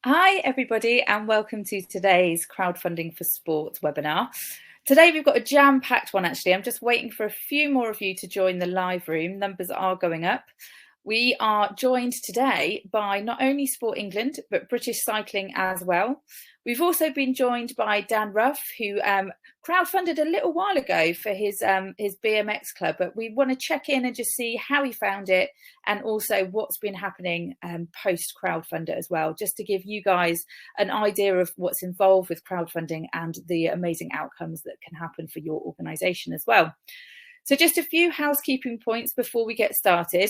Hi everybody and welcome to today's Crowdfunding for Sport webinar. Today we've got a jam-packed one actually. I'm just waiting for a few more of you to join the live room. Numbers are going up. We are joined today by not only Sport England but British Cycling as well. We've also been joined by Dan Ruff, who crowdfunded a little while ago for his BMX club, but we want to check in and just see how he found it and also what's been happening post crowdfunder as well, just to give you guys an idea of what's involved with crowdfunding and the amazing outcomes that can happen for your organisation as well. So just a few housekeeping points before we get started.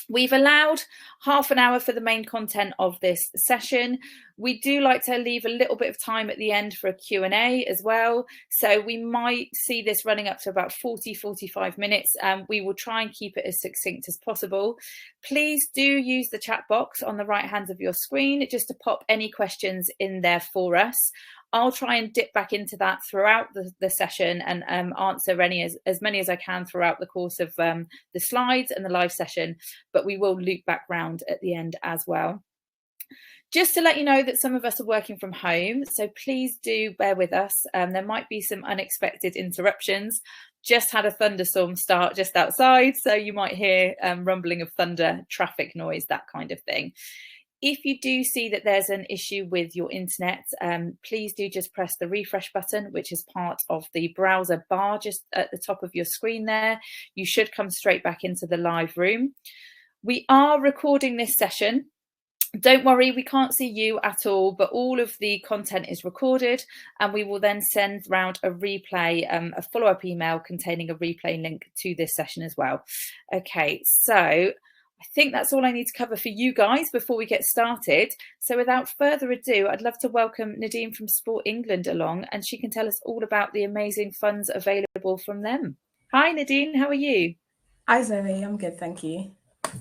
We've allowed half an hour for the main content of this session. We do like to leave a little bit of time at the end for a Q&A as well. So we might see this running up to about 45 minutes. We will try and keep it as succinct as possible. Please do use the chat box on the right hand of your screen just to pop any questions in there for us. I'll try and dip back into that throughout the session and answer as many as I can throughout the course of the slides and the live session, but we will loop back round at the end as well. Just to let you know that some of us are working from home, so please do bear with us. There might be some unexpected interruptions. Just had a thunderstorm start just outside, so you might hear rumbling of thunder, traffic noise, that kind of thing. If you do see that there's an issue with your internet, please do just press the refresh button, which is part of the browser bar just at the top of your screen there. You should come straight back into the live room. We are recording this session. Don't worry, we can't see you at all, but all of the content is recorded and we will then send round a replay, a follow-up email containing a replay link to this session as well. Okay, so I think that's all I need to cover for you guys before we get started. So without further ado, I'd love to welcome Nadine from Sport England along, and she can tell us all about the amazing funds available from them. Hi Nadine, how are you? Hi Zoe, I'm good, thank you.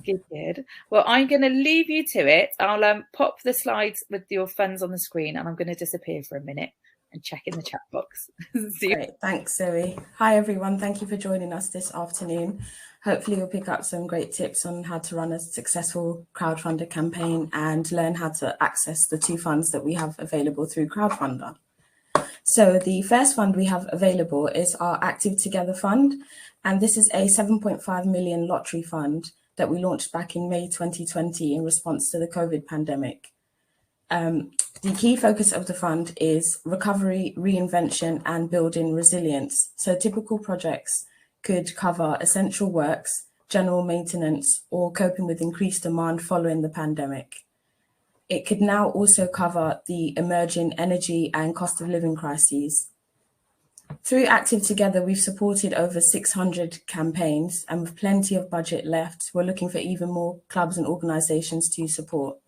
Good. Well, I'm going to leave you to it. I'll pop the slides with your funds on the screen and I'm going to disappear for a minute and check in the chat box. Great, thanks Zoe. Hi everyone, thank you for joining us this afternoon. Hopefully you'll pick up some great tips on how to run a successful crowdfunder campaign and learn how to access the two funds that we have available through Crowdfunder. So the first fund we have available is our Active Together fund, and this is a 7.5 million lottery fund that we launched back in May 2020 in response to the COVID pandemic. The key focus of the fund is recovery, reinvention, and building resilience. So typical projects could cover essential works, general maintenance, or coping with increased demand following the pandemic. It could now also cover the emerging energy and cost of living crises. Through Active Together, we've supported over 600 campaigns, and with plenty of budget left, we're looking for even more clubs and organisations to support.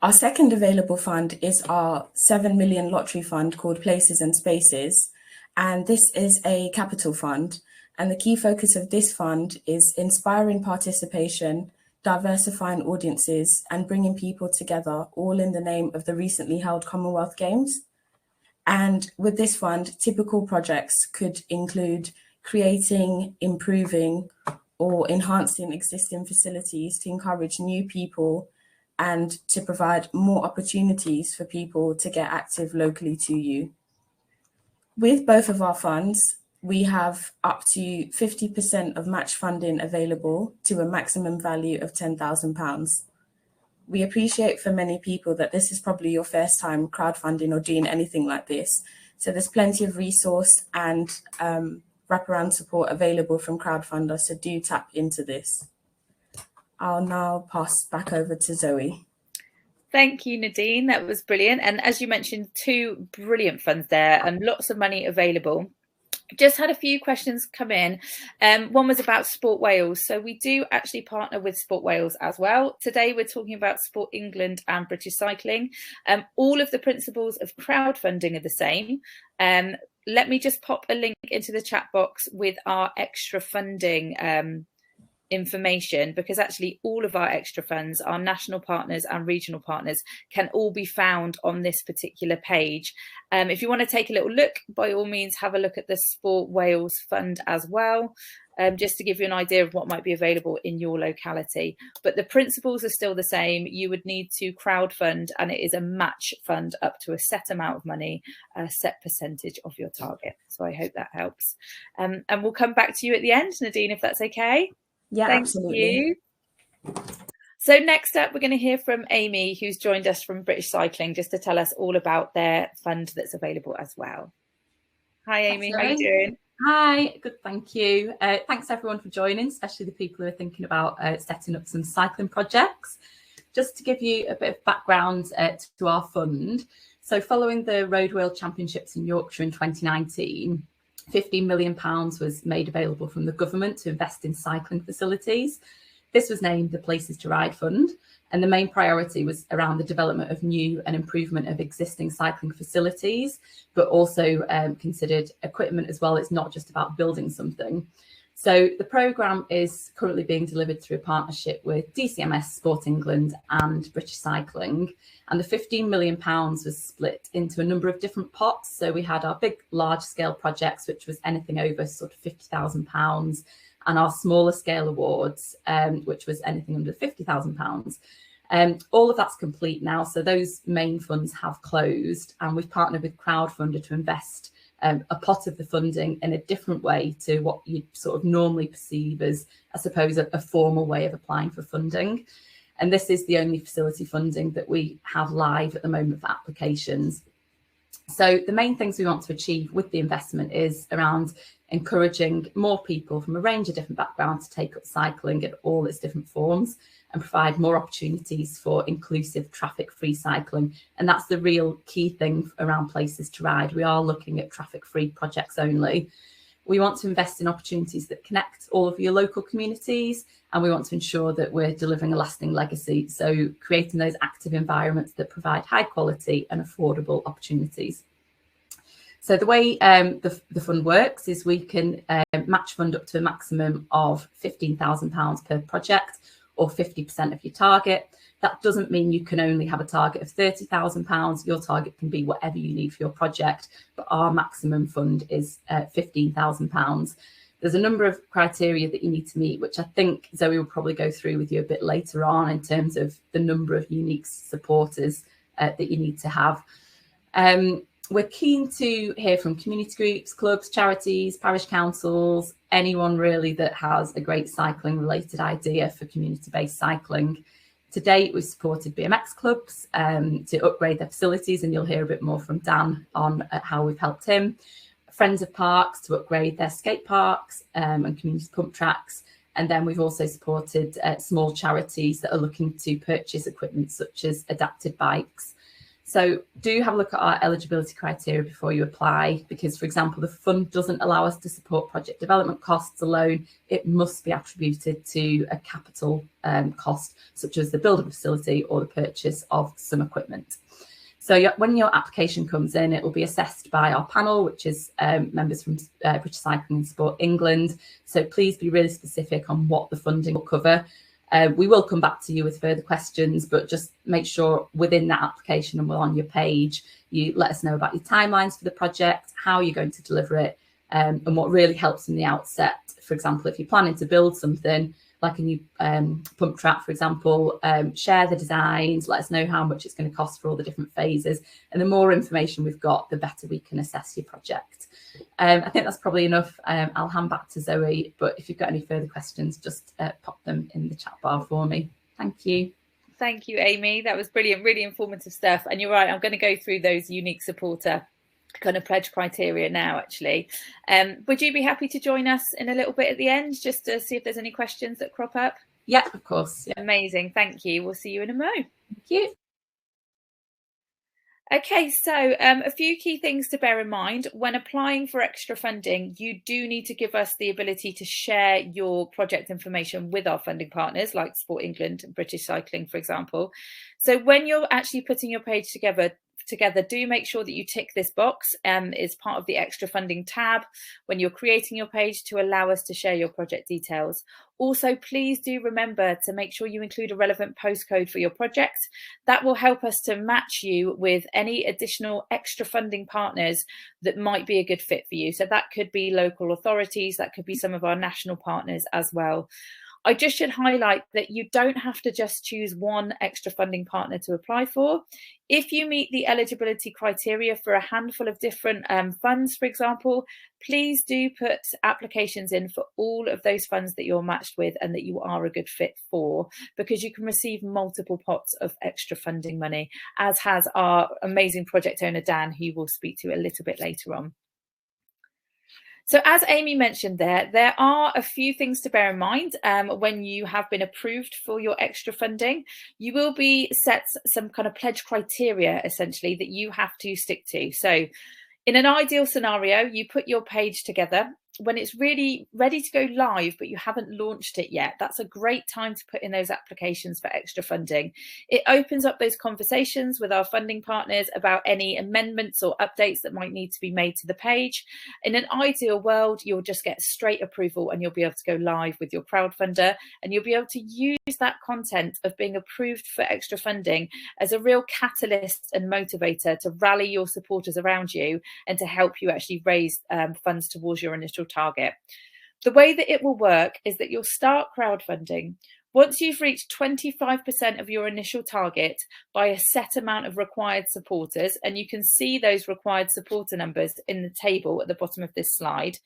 Our second available fund is our 7 million lottery fund called Places and Spaces, and this is a capital fund. And the key focus of this fund is inspiring participation, diversifying audiences, and bringing people together, all in the name of the recently held Commonwealth Games. And with this fund, typical projects could include creating, improving, or enhancing existing facilities to encourage new people and to provide more opportunities for people to get active locally to you. With both of our funds, we have up to 50% of match funding available to a maximum value of £10,000. We appreciate for many people that this is probably your first time crowdfunding or doing anything like this. So there's plenty of resource and wraparound support available from Crowdfunder, so do tap into this. I'll now pass back over to Zoe. Thank you, Nadine. That was brilliant. And as you mentioned, two brilliant funds there and lots of money available. Just had a few questions come in. One was about Sport Wales. So we do actually partner with Sport Wales as well. Today we're talking about Sport England and British Cycling. All of the principles of crowdfunding are the same. Let me just pop a link into the chat box with our extra funding information, because actually all of our extra funds, our national partners and regional partners, can all be found on this particular page. If you want to take a little look, by all means have a look at the Sport Wales fund as well. just to give you an idea of what might be available in your locality. But the principles are still the same. You would need to crowdfund, and it is a match fund up to a set amount of money, a set percentage of your target. So I hope that helps. And we'll come back to you at the end, Nadine, if that's okay. Yeah, Thank absolutely. you. So next up, we're going to hear from Amy, who's joined us from British Cycling, just to tell us all about their fund that's available as well. Hi, Amy. How are you doing? Hi, good, thank you. Thanks everyone for joining, especially the people who are thinking about setting up some cycling projects. Just to give you a bit of background to our fund. So following the Road World Championships in Yorkshire in 2019, £15 million was made available from the government to invest in cycling facilities. This was named the Places to Ride Fund, and the main priority was around the development of new and improvement of existing cycling facilities, but also considered equipment as well. It's not just about building something. So the programme is currently being delivered through a partnership with DCMS, Sport England and British Cycling. And the £15 million was split into a number of different pots. So we had our big large scale projects, which was anything over sort of £50,000, and our smaller scale awards, which was anything under £50,000. All of that's complete now. So those main funds have closed, and we've partnered with Crowdfunder to invest a pot of the funding in a different way to what you sort of normally perceive as, I suppose, a formal way of applying for funding. And this is the only facility funding that we have live at the moment for applications. So the main things we want to achieve with the investment is around encouraging more people from a range of different backgrounds to take up cycling in all its different forms and provide more opportunities for inclusive traffic-free cycling. And that's the real key thing around Places to Ride. We are looking at traffic-free projects only. We want to invest in opportunities that connect all of your local communities, and we want to ensure that we're delivering a lasting legacy. So creating those active environments that provide high quality and affordable opportunities. So the way the fund works is we can match fund up to a maximum of £15,000 per project, or 50% of your target. That doesn't mean you can only have a target of £30,000. Your target can be whatever you need for your project, but our maximum fund is £15,000. There's a number of criteria that you need to meet, which I think Zoe will probably go through with you a bit later on in terms of the number of unique supporters that you need to have. We're keen to hear from community groups, clubs, charities, parish councils, anyone really that has a great cycling related idea for community-based cycling. To date, we've supported BMX clubs to upgrade their facilities, and you'll hear a bit more from Dan on how we've helped him. Friends of Parks to upgrade their skate parks and community pump tracks. And then we've also supported small charities that are looking to purchase equipment such as adapted bikes. So do have a look at our eligibility criteria before you apply, because, for example, the fund doesn't allow us to support project development costs alone. It must be attributed to a capital cost, such as the build of a facility or the purchase of some equipment. So when your application comes in, it will be assessed by our panel, which is members from British Cycling and Sport England. So please be really specific on what the funding will cover. We will come back to you with further questions, but just make sure within that application and on your page, you let us know about your timelines for the project, how you're going to deliver it, and what really helps from the outset. For example, if you're planning to build something like a new pump track, for example, share the designs, let us know how much it's going to cost for all the different phases. And the more information we've got, the better we can assess your project. I think that's probably enough. I'll hand back to Zoe, but if you've got any further questions, just pop them in the chat bar for me. Thank you. Thank you, Amy. That was brilliant, really informative stuff. And you're right, I'm going to go through those unique supporter kind of pledge criteria now, actually. Would you be happy to join us in a little bit at the end, just to see if there's any questions that crop up? Yeah, of course. Yeah. Amazing. Thank you. We'll see you in a mo. Thank you. Okay, so a few key things to bear in mind. When applying for extra funding, you do need to give us the ability to share your project information with our funding partners like Sport England and British Cycling, for example. So when you're actually putting your page together together, do make sure that you tick this box as part of the extra funding tab when you're creating your page to allow us to share your project details. Also, please do remember to make sure you include a relevant postcode for your project. That will help us to match you with any additional extra funding partners that might be a good fit for you. So that could be local authorities, that could be some of our national partners as well. I just should highlight that you don't have to just choose one extra funding partner to apply for. If you meet the eligibility criteria for a handful of different funds, for example, please do put applications in for all of those funds that you're matched with and that you are a good fit for, because you can receive multiple pots of extra funding money, as has our amazing project owner, Dan, who we'll speak to a little bit later on. So as Amy mentioned there are a few things to bear in mind when you have been approved for your extra funding. You will be set some kind of pledge criteria, essentially, that you have to stick to. So in an ideal scenario, you put your page together. When it's really ready to go live, but you haven't launched it yet, that's a great time to put in those applications for extra funding. It opens up those conversations with our funding partners about any amendments or updates that might need to be made to the page. In an ideal world, you'll just get straight approval and you'll be able to go live with your crowdfunder, and you'll be able to use that content of being approved for extra funding as a real catalyst and motivator to rally your supporters around you and to help you actually raise funds towards your initial target. The way that it will work is that you'll start crowdfunding. Once you've reached 25% of your initial target by a set amount of required supporters, and you can see those required supporter numbers in the table at the bottom of this slide.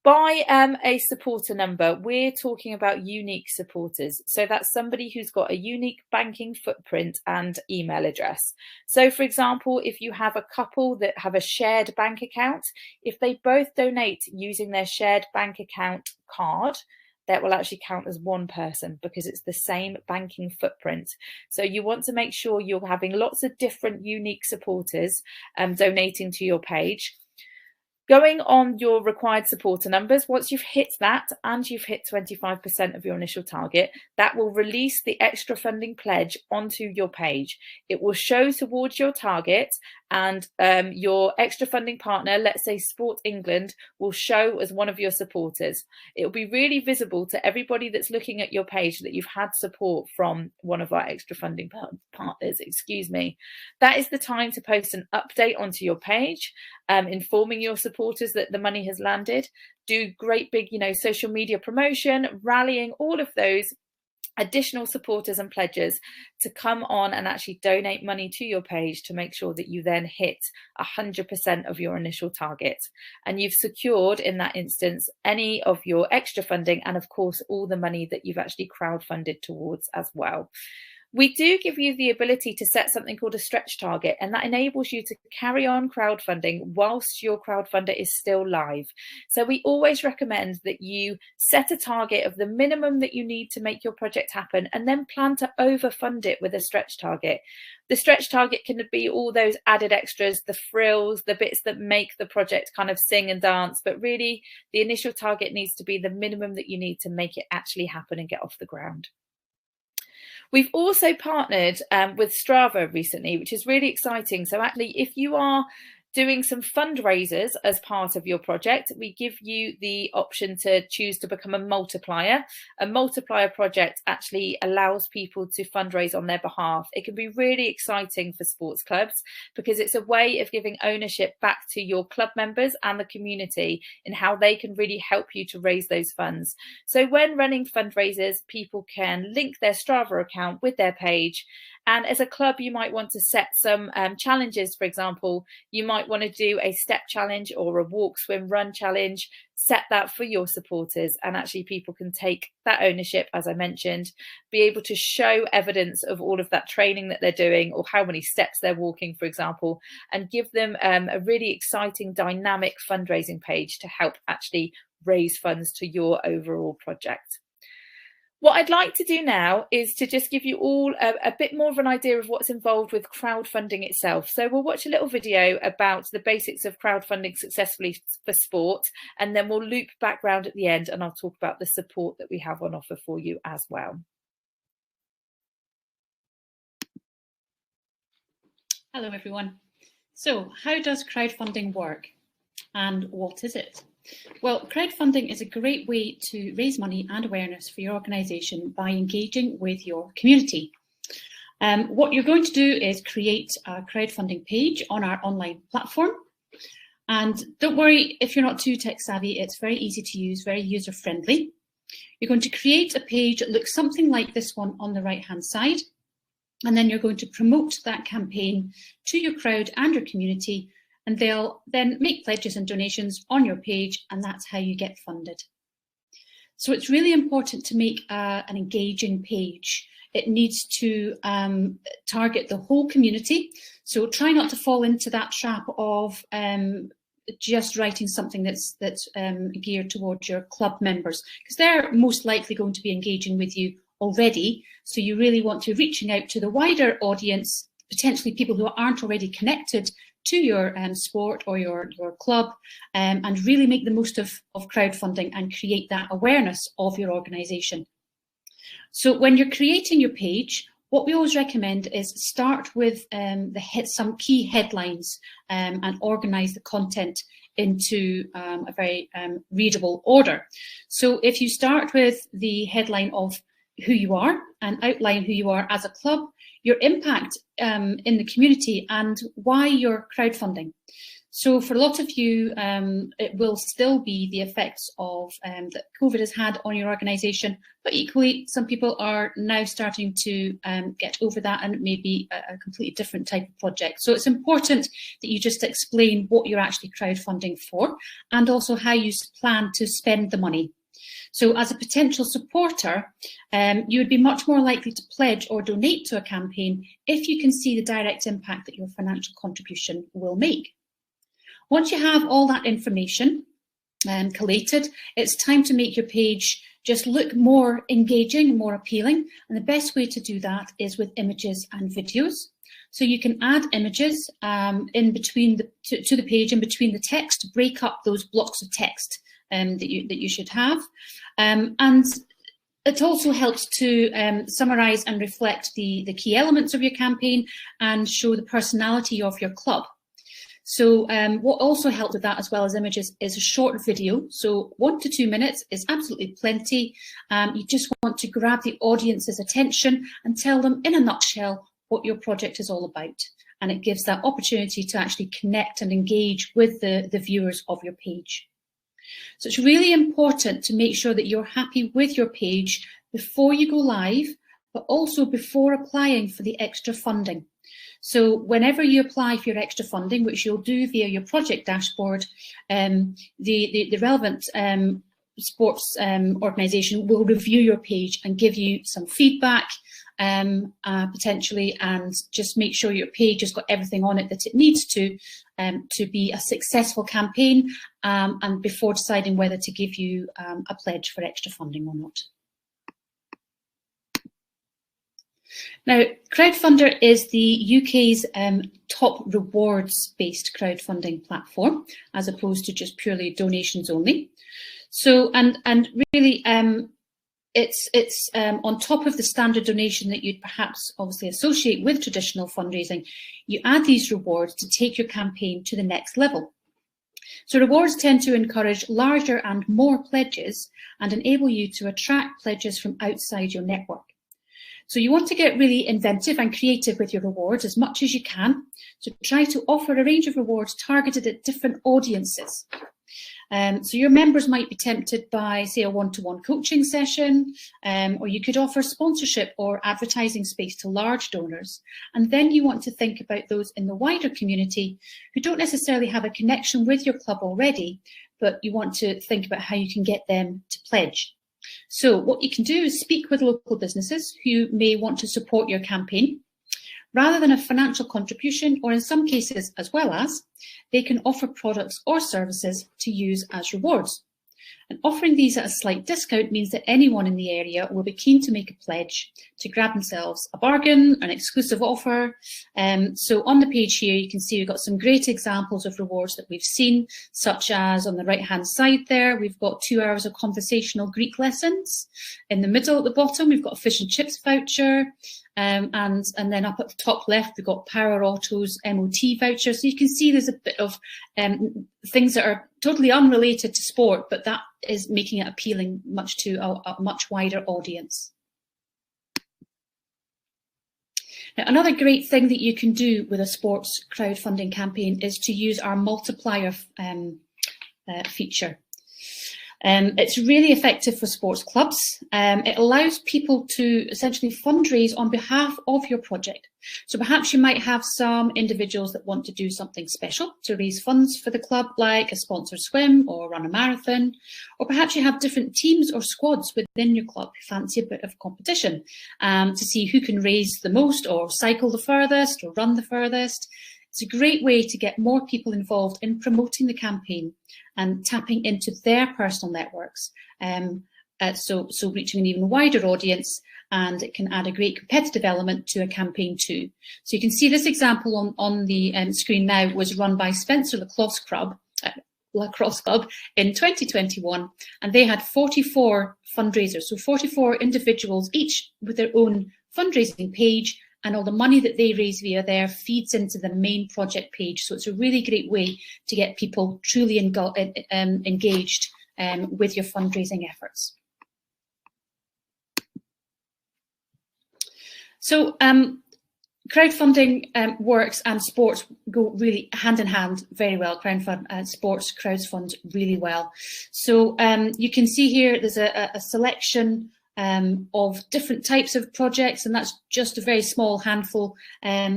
By a supporter number, we're talking about unique supporters. So that's somebody who's got a unique banking footprint and email address. So for example, if you have a couple that have a shared bank account, if they both donate using their shared bank account card, that will actually count as one person because it's the same banking footprint. So you want to make sure you're having lots of different unique supporters donating to your page. Going on your required supporter numbers, once you've hit that and you've hit 25% of your initial target, that will release the extra funding pledge onto your page. It will show towards your target, and your extra funding partner, let's say Sport England, will show as one of your supporters. It will be really visible to everybody that's looking at your page that you've had support from one of our extra funding partners, That is the time to post an update onto your page, informing your supporters that the money has landed. Do great big, social media promotion, rallying all of those additional supporters and pledges to come on and actually donate money to your page to make sure that you then hit 100% of your initial target. And you've secured in that instance any of your extra funding and of course all the money that you've actually crowdfunded towards as well. We do give you the ability to set something called a stretch target, and that enables you to carry on crowdfunding whilst your crowdfunder is still live. So we always recommend that you set a target of the minimum that you need to make your project happen and then plan to overfund it with a stretch target. The stretch target can be all those added extras, the frills, the bits that make the project kind of sing and dance, but really the initial target needs to be the minimum that you need to make it actually happen and get off the ground. We've also partnered with Strava recently, which is really exciting. So actually, if you are doing some fundraisers as part of your project, we give you the option to choose to become a multiplier. A multiplier project actually allows people to fundraise on their behalf. It can be really exciting for sports clubs because it's a way of giving ownership back to your club members and the community in how they can really help you to raise those funds. So when running fundraisers, people can link their Strava account with their page. And as a club, you might want to set some challenges. For example, you might want to do a step challenge or a walk, swim, run challenge. Set that for your supporters, and actually people can take that ownership, as I mentioned, be able to show evidence of all of that training that they're doing or how many steps they're walking, for example, and give them a really exciting, dynamic fundraising page to help actually raise funds to your overall project. What I'd like to do now is to just give you all a bit more of an idea of what's involved with crowdfunding itself. So we'll watch a little video about the basics of crowdfunding successfully for sport, and then we'll loop back round at the end and I'll talk about the support that we have on offer for you as well. Hello everyone. So how does crowdfunding work and what is it? Well, crowdfunding is a great way to raise money and awareness for your organisation by engaging with your community. What you're going to do is create a crowdfunding page on our online platform. And don't worry if you're not too tech savvy, it's very easy to use, very user friendly. You're going to create a page that looks something like this one on the right hand side. And then you're going to promote that campaign to your crowd and your community, and they'll then make pledges and donations on your page, and that's how you get funded. So it's really important to make an engaging page. It needs to target the whole community. So try not to fall into that trap of just writing something that's geared towards your club members, because they're most likely going to be engaging with you already. So you really want to reaching out to the wider audience, potentially people who aren't already connected to your sport or your club, and really make the most of crowdfunding and create that awareness of your organisation. So when you're creating your page, what we always recommend is start with some key headlines and organise the content into a very readable order. So if you start with the headline of who you are and outline who you are as a club, your impact in the community, and why you're crowdfunding. So for a lot of you, it will still be the effects of that COVID has had on your organisation, but equally some people are now starting to get over that, and it may be a completely different type of project. So it's important that you just explain what you're actually crowdfunding for, and also how you plan to spend the money. So as a potential supporter, you would be much more likely to pledge or donate to a campaign if you can see the direct impact that your financial contribution will make. Once you have all that information collated, it's time to make your page just look more engaging, more appealing. And the best way to do that is with images and videos. So you can add images in between to the page, in between the text, to break up those blocks of text that you should have. And it also helps to summarise and reflect the key elements of your campaign and show the personality of your club. So what also helps with that, as well as images, is a short video. So 1 to 2 minutes is absolutely plenty. You just want to grab the audience's attention and tell them in a nutshell what your project is all about. And it gives that opportunity to actually connect and engage with the viewers of your page. So it's really important to make sure that you're happy with your page before you go live, but also before applying for the extra funding. So whenever you apply for your extra funding, which you'll do via your project dashboard, the relevant sports organisation will review your page and give you some feedback potentially, and just make sure your page has got everything on it that it needs to be a successful campaign, and before deciding whether to give you a pledge for extra funding or not. Now, Crowdfunder is the UK's top rewards-based crowdfunding platform, as opposed to just purely donations only. So, and really, it's on top of the standard donation that you'd perhaps obviously associate with traditional fundraising. You add these rewards to take your campaign to the next level. So rewards tend to encourage larger and more pledges and enable you to attract pledges from outside your network. So you want to get really inventive and creative with your rewards as much as you can. So try to offer a range of rewards targeted at different audiences. So your members might be tempted by, say, a one-to-one coaching session, or you could offer sponsorship or advertising space to large donors. And then you want to think about those in the wider community who don't necessarily have a connection with your club already, but you want to think about how you can get them to pledge. So what you can do is speak with local businesses who may want to support your campaign. Rather than a financial contribution, or in some cases as well as, they can offer products or services to use as rewards. And offering these at a slight discount means that anyone in the area will be keen to make a pledge to grab themselves a bargain, an exclusive offer. So on the page here, you can see we've got some great examples of rewards that we've seen, such as on the right-hand side there, we've got 2 hours of conversational Greek lessons. In the middle at the bottom, we've got a fish and chips voucher. And then up at the top left, we've got Power Auto's MOT voucher. So you can see there's a bit of things that are totally unrelated to sport, but that is making it appealing much to a much wider audience. Now, another great thing that you can do with a sports crowdfunding campaign is to use our multiplier feature. It's really effective for sports clubs. It allows people to essentially fundraise on behalf of your project. So perhaps you might have some individuals that want to do something special to raise funds for the club, like a sponsored swim or run a marathon. Or perhaps you have different teams or squads within your club who fancy a bit of competition to see who can raise the most or cycle the furthest or run the furthest. It's a great way to get more people involved in promoting the campaign and tapping into their personal networks. So reaching an even wider audience, and it can add a great competitive element to a campaign too. So you can see this example on the screen now was run by Spencer Lacrosse Club in 2021, and they had 44 fundraisers, so 44 individuals, each with their own fundraising page, and all the money that they raise via there feeds into the main project page. So it's a really great way to get people truly engaged with your fundraising efforts. So crowdfunding works and sports go really hand in hand very well. Sports crowdfund really well. So you can see here there's a selection of different types of projects, and that's just a very small handful.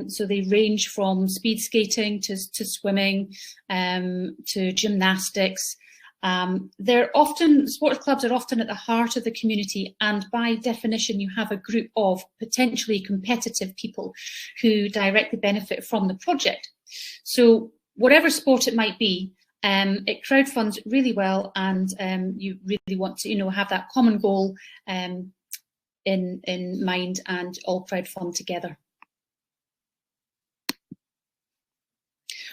So they range from speed skating to swimming to gymnastics. Sports clubs are often at the heart of the community, and by definition you have a group of potentially competitive people who directly benefit from the project. So whatever sport it might be, it crowdfunds really well, and you really want to have that common goal in mind and all crowdfund together.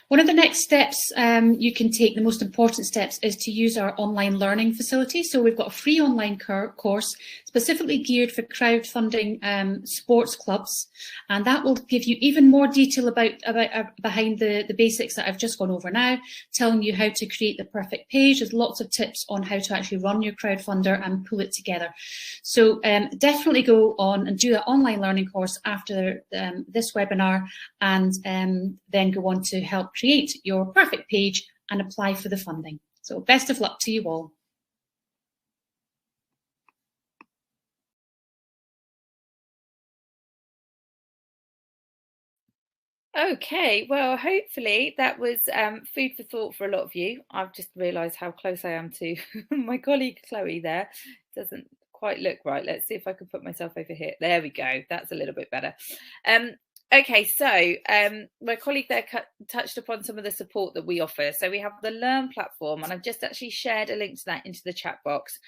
One of the next steps you can take, the most important steps, is to use our online learning facility. So we've got a free online course specifically geared for crowdfunding sports clubs, and that will give you even more detail behind the basics that I've just gone over now, telling you how to create the perfect page. There's lots of tips on how to actually run your crowdfunder and pull it together. So definitely go on and do that online learning course after this webinar, and then go on to help create your perfect page and apply for the funding. So best of luck to you all. Okay, well, hopefully that was food for thought for a lot of you. I've just realised how close I am to my colleague Chloe there. Doesn't quite look right. Let's see if I can put myself over here. There we go. That's a little bit better. Okay, so my colleague there touched upon some of the support that we offer. So we have the Learn platform, and I've just actually shared a link to that into the chat box.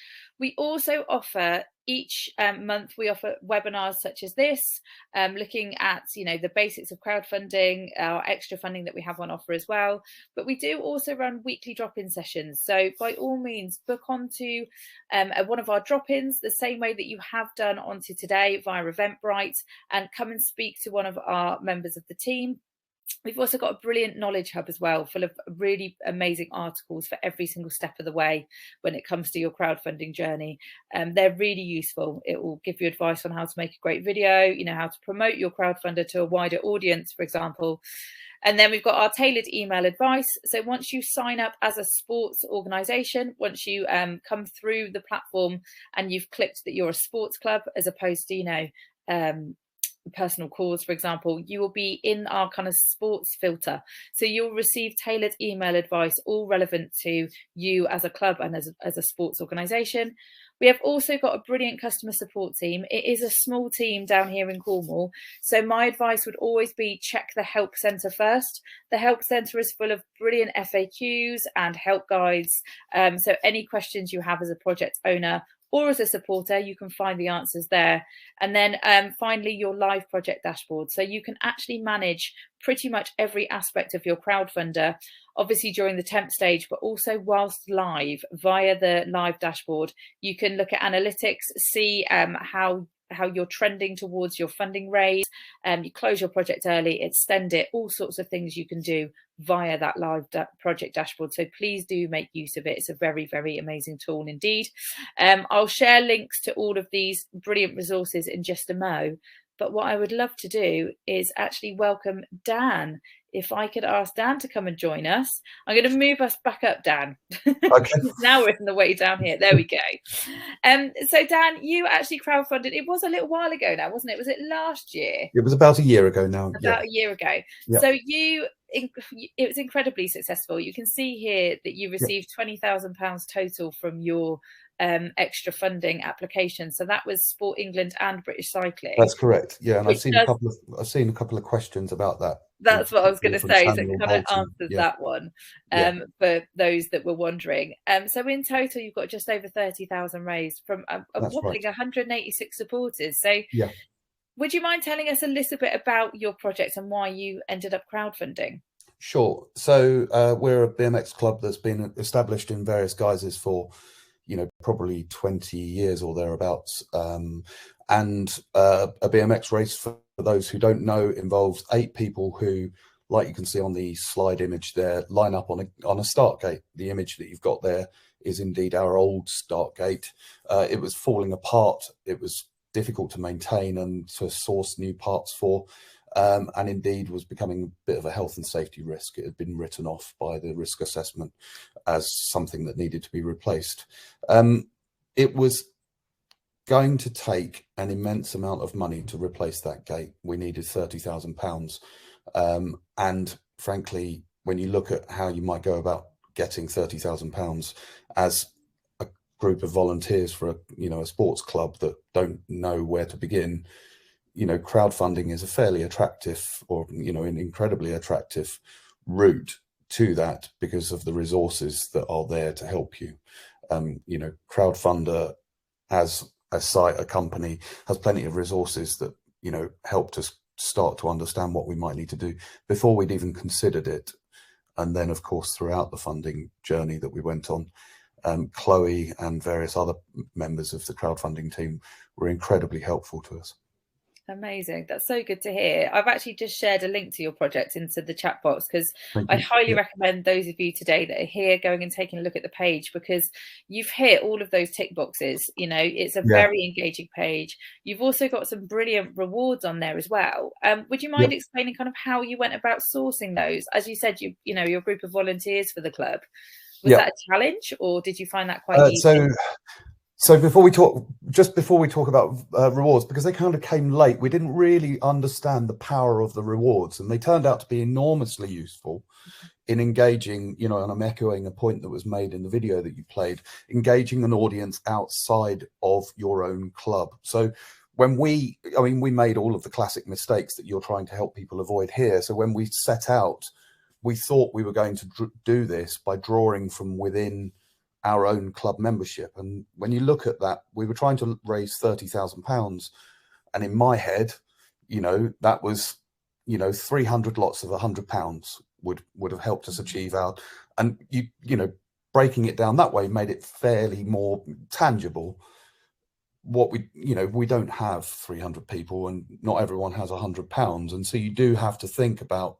We also offer each month, we offer webinars such as this, looking at, the basics of crowdfunding, our extra funding that we have on offer as well. But we do also run weekly drop-in sessions. So by all means, book onto one of our drop-ins the same way that you have done onto today via Eventbrite, and come and speak to one of our members of the team. We've also got a brilliant knowledge hub as well, full of really amazing articles for every single step of the way when it comes to your crowdfunding journey. They're really useful. It will give you advice on how to make a great video, how to promote your crowdfunder to a wider audience, for example. And then we've got our tailored email advice. So once you sign up as a sports organisation, once you come through the platform and you've clicked that you're a sports club as opposed to, personal cause, for example, you will be in our kind of sports filter. So you'll receive tailored email advice, all relevant to you as a club and as a sports organisation. We have also got a brilliant customer support team. It is a small team down here in Cornwall. So my advice would always be check the help centre first. The help centre is full of brilliant FAQs and help guides. So any questions you have as a project owner or as a supporter, you can find the answers there. And then finally, your live project dashboard. So you can actually manage pretty much every aspect of your crowdfunder, obviously during the temp stage, but also whilst live via the live dashboard. You can look at analytics, see how you're trending towards your funding raise. You close your project early, extend it, all sorts of things you can do via that live project dashboard. So please do make use of it. It's a very, very amazing tool indeed. I'll share links to all of these brilliant resources in just a mo. But what I would love to do is actually welcome Dan. If I could ask Dan to come and join us. I'm going to move us back up, Dan. Okay. Now we're in the way down here. There we go. So Dan, you actually crowdfunded. It was a little while ago now, wasn't it? Was it last year? It was about a year ago now. About a year ago. Yeah. So it was incredibly successful. You can see here that you received £20,000 total from your extra funding application. So that was Sport England and British Cycling. That's correct. Yeah, and I've seen a couple of questions about that. That's what I was going to say. So it kind of answers that one for those that were wondering. So in total, you've got just over 30,000 raised from a whopping 186 supporters. So would you mind telling us a little bit about your project and why you ended up crowdfunding? Sure. So we're a BMX club that's been established in various guises for, probably 20 years or thereabouts. And a BMX race, for those who don't know, involves 8 people who, like you can see on the slide image there, line up on a start gate. The image that you've got there is indeed our old start gate. It was falling apart. It was difficult to maintain and to source new parts for, and indeed was becoming a bit of a health and safety risk. It had been written off by the risk assessment as something that needed to be replaced. It was going to take an immense amount of money to replace that gate. We needed £30,000. And frankly, when you look at how you might go about getting £30,000 as a group of volunteers for a sports club that don't know where to begin, crowdfunding is a fairly attractive an incredibly attractive route to that because of the resources that are there to help you. Crowdfunder as a site, a company, has plenty of resources that, helped us start to understand what we might need to do before we'd even considered it. And then, of course, throughout the funding journey that we went on, Chloe and various other members of the crowdfunding team were incredibly helpful to us. Amazing. That's so good to hear. I've actually just shared a link to your project into the chat box because I highly recommend those of you today that are here going and taking a look at the page, because you've hit all of those tick boxes. It's a very engaging page. You've also got some brilliant rewards on there as well. Would you mind explaining kind of how you went about sourcing those? As you said, you're a group of volunteers for the club. Was that a challenge, or did you find that quite easy? So before we talk about rewards, because they kind of came late, we didn't really understand the power of the rewards, and they turned out to be enormously useful in engaging, and I'm echoing a point that was made in the video that you played, engaging an audience outside of your own club. So when we made all of the classic mistakes that you're trying to help people avoid here. So when we set out, we thought we were going to do this by drawing from within our own club membership. And when you look at that, we were trying to raise £30,000. And in my head, that was, 300 lots of £100 would have helped us achieve our, and breaking it down that way made it fairly more tangible. What we don't have 300 people and not everyone has £100. And so you do have to think about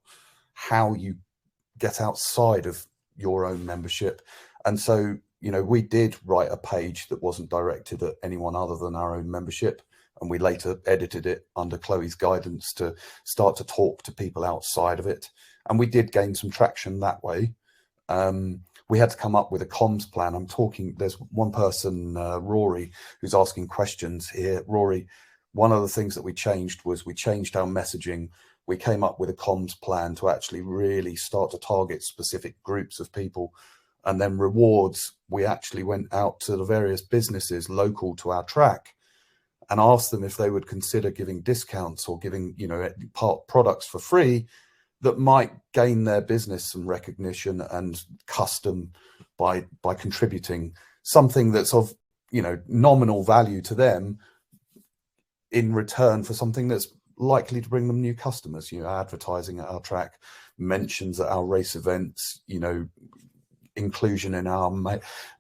how you get outside of your own membership. And so, we did write a page that wasn't directed at anyone other than our own membership. And we later edited it under Chloe's guidance to start to talk to people outside of it. And we did gain some traction that way. We had to come up with a comms plan. There's one person, Rory, who's asking questions here. Rory, one of the things that we changed was we changed our messaging. We came up with a comms plan to actually really start to target specific groups of people And then rewards, we actually went out to the various businesses local to our track and asked them if they would consider giving discounts or giving, you know, products for free that might gain their business some recognition and custom by contributing something that's of, you know, nominal value to them in return for something that's likely to bring them new customers. You know, advertising at our track, mentions at our race events, you know, inclusion in our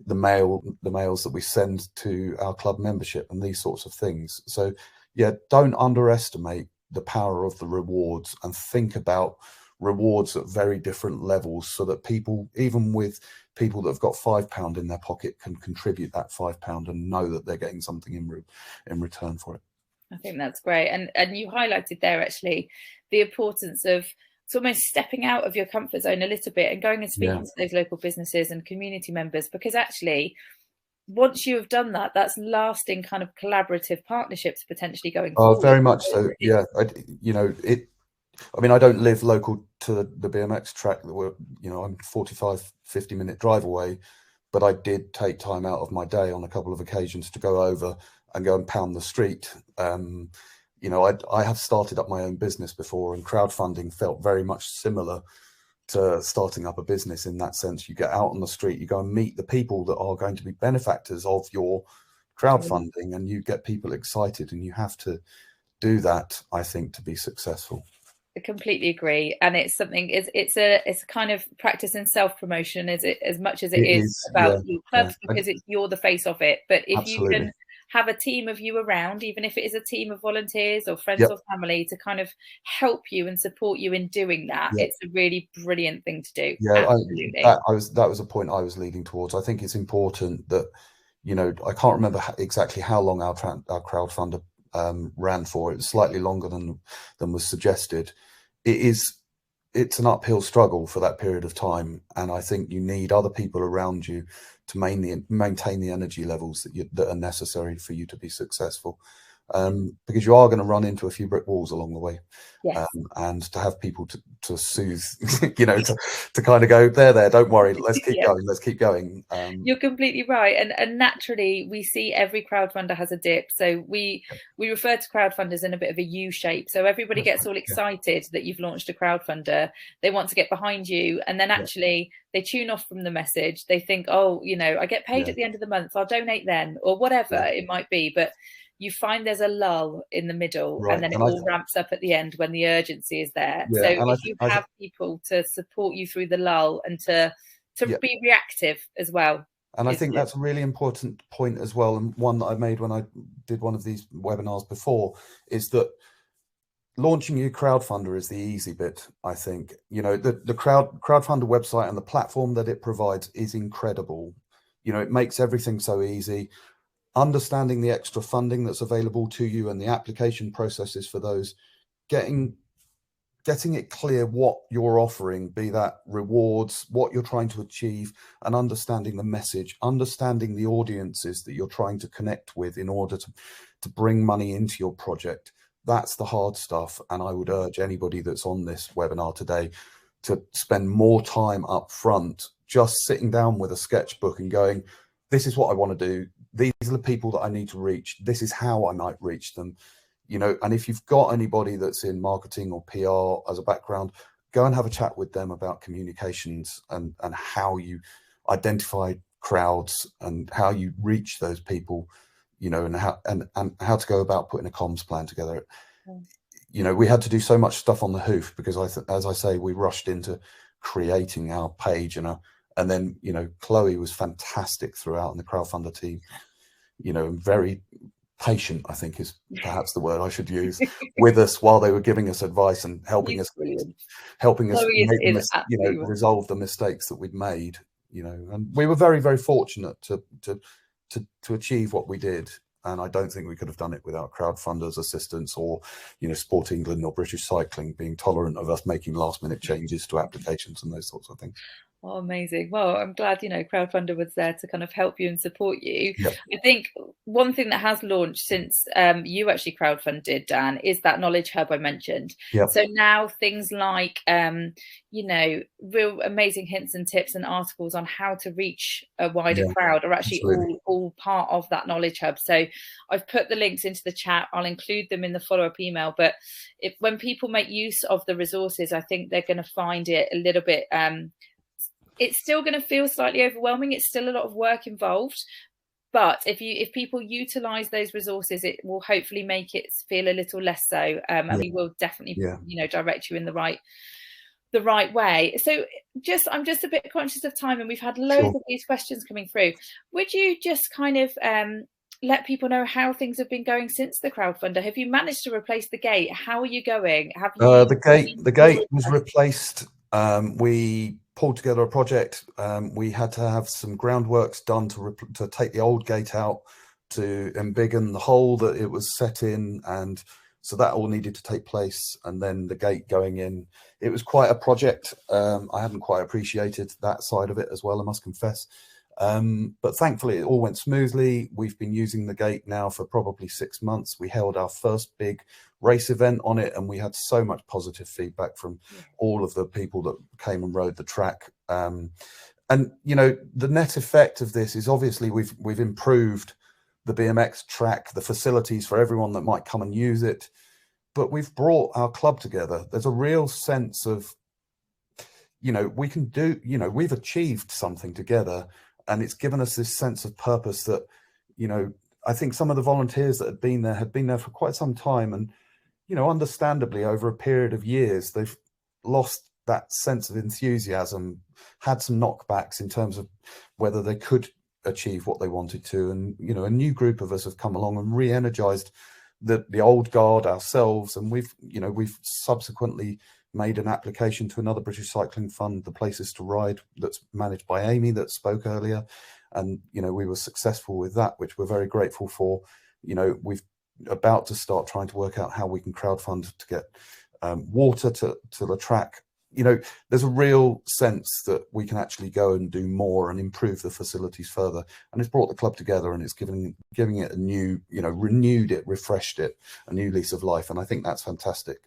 the mails that we send to our club membership and these sorts of things. So yeah, don't underestimate the power of the rewards, and think about rewards at very different levels, so that people, even with people that have got £5 in their pocket, can contribute that £5 and know that they're getting something in return for it. I think that's great. And you highlighted there actually the importance of it's almost stepping out of your comfort zone a little bit and going and speaking to those local businesses and community members, because actually once you have done that, that's lasting kind of collaborative partnerships potentially going forward. Very much so. Yeah. I mean, I don't live local to the BMX track that we're, you know, I'm 45-50 minute drive away, but I did take time out of my day on a couple of occasions to go over and go and pound the street. You know, I have started up my own business before, and crowdfunding felt very much similar to starting up a business in that sense. You get out on the street, you go and meet the people that are going to be benefactors of your crowdfunding, and you get people excited, and you have to do that, I think, to be successful. I completely agree, and it's something. It's a kind of practice in self-promotion, as much as it is about your clubs, because you're the face of it. But if you can have a team of you around, even if it is a team of volunteers or friends or family, to kind of help you and support you in doing that, it's a really brilliant thing to do. Yeah, that was a point I was leading towards. I think it's important that, you know, I can't remember exactly how long our crowdfunder ran for. It was slightly longer than was suggested. It's an uphill struggle for that period of time, and I think you need other people around you to maintain the energy levels that are necessary for you to be successful, because you are going to run into a few brick walls along the way. And to have people to soothe, you know, to kind of go, there, don't worry, let's keep going. You're completely right, and naturally we see every crowdfunder has a dip, so we refer to crowdfunders in a bit of a U shape. So everybody gets all excited that you've launched a crowdfunder, they want to get behind you, and then actually they tune off from the message. They think, oh, you know, I get paid at the end of the month, I'll donate then, or whatever it might be. But you find there's a lull in the middle, and then it all ramps up at the end when the urgency is there. So if you have people to support you through the lull and to be reactive as well. And I think that's a really important point as well, and one that I made when I did one of these webinars before, is that launching your crowdfunder is the easy bit. I think, you know, the crowdfunder website and the platform that it provides is incredible. You know, it makes everything so easy. Understanding the extra funding that's available to you and the application processes for those, getting it clear what you're offering, be that rewards, what you're trying to achieve, and understanding the message, understanding the audiences that you're trying to connect with in order to bring money into your project. That's the hard stuff. And I would urge anybody that's on this webinar today to spend more time up front, just sitting down with a sketchbook and going, this is what I want to do. These are the people that I need to reach. This is how I might reach them, you know. And if you've got anybody that's in marketing or PR as a background, go and have a chat with them about communications and how you identify crowds and how you reach those people, you know, and how to go about putting a comms plan together. You know, we had to do so much stuff on the hoof because as I say, we rushed into creating our page and then, you know, Chloe was fantastic throughout, and the crowdfunder team, you know, very patient, I think is perhaps the word I should use, with us while they were giving us advice and helping us resolve the mistakes that we'd made, you know. And we were very, very fortunate to achieve what we did. And I don't think we could have done it without crowdfunders' assistance, or, you know, Sport England or British Cycling being tolerant of us making last-minute changes to applications and those sorts of things. Oh, amazing. Well, I'm glad, Crowdfunder was there to kind of help you and support you. Yep. I think one thing that has launched since you actually crowdfunded, Dan, is that knowledge hub I mentioned. Yep. So now things like, real amazing hints and tips and articles on how to reach a wider crowd are actually all part of that knowledge hub. So I've put the links into the chat. I'll include them in the follow-up email. But when people make use of the resources, I think they're going to find it a little bit... it's still going to feel slightly overwhelming. It's still a lot of work involved, but if people utilize those resources, it will hopefully make it feel a little less so, and we will definitely direct you in the right way. So I'm just a bit conscious of time, and we've had loads of these questions coming through. Would you just kind of let people know how things have been going since the crowdfunder? Have you managed to replace the gate? How are you going? Have you the gate was replaced. We pulled together a project. We had to have some groundworks done to take the old gate out, to embiggen the hole that it was set in, and so that all needed to take place. And then the gate going in, it was quite a project. I hadn't quite appreciated that side of it as well, I must confess. But thankfully it all went smoothly. We've been using the gate now for probably 6 months. We held our first big race event on it, and we had so much positive feedback from all of the people that came and rode the track. And the net effect of this is obviously we've improved the BMX track, the facilities for everyone that might come and use it, but we've brought our club together. There's a real sense of, we can do, we've achieved something together, and it's given us this sense of purpose that, I think some of the volunteers that had been there for quite some time, and understandably over a period of years, they've lost that sense of enthusiasm, had some knockbacks in terms of whether they could achieve what they wanted to. And, a new group of us have come along and re-energized the old guard ourselves. And we've subsequently made an application to another British Cycling Fund, the Places to Ride, that's managed by Amy, that spoke earlier. And, we were successful with that, which we're very grateful for. We've about to start trying to work out how we can crowdfund to get water to the track. There's a real sense that we can actually go and do more and improve the facilities further. And it's brought the club together, and it's giving it a new, renewed it, refreshed it, a new lease of life. And I think that's fantastic.